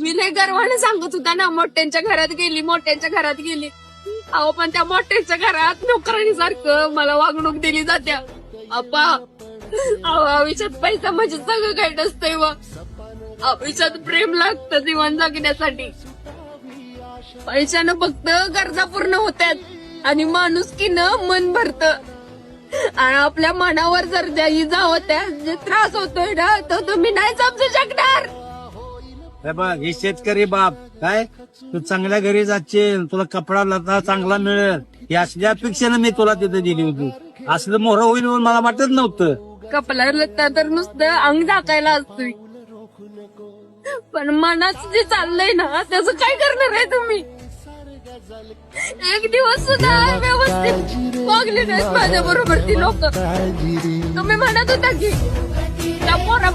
तुम्ही लय गर्वाने सांगत होता ना, मोठ्यांच्या घरात गेली, मोठ्यांच्या घरात गेली. अहो पण त्या मोठ्यांच्या घरात नोकरांसारखं मला वागणूक दिली जात्या. अप्पा, अहो आयुष्यात पैसा म्हणजे सगळं काही नसतंय व आयुष्यात प्रेम लागतं जीवन जगण्यासाठी. पैशानं फक्त गरजा पूर्ण होतात आणि माणुसकीनं मन भरतं. आणि आपल्या मनावर जर ज्या इजा होत्या, जे त्रास होतोय ना, तो तुम्ही नाही समजू शकणार. हे बघ, हे शेतकरी बाप काय, तू चांगल्या घरी जाशील, तुला कपडा लता चांगला मिळेल, हे असल्या अपेक्षेनं मी तुला तिथे दिली होती. असलं मोहर होईल म्हणून मला वाटत नव्हतं. कपला लत्ता तर नुसतं अंग झाकायला असतोय, पण मनात जे चाललंय ना, त्याचं काय करणार आहे तुम्ही? एक दिवस सुद्धा व्यवस्थित वागले नाहीत माझ्या बरोबर ती लोक. तुम्ही म्हणत होता की त्या पोरा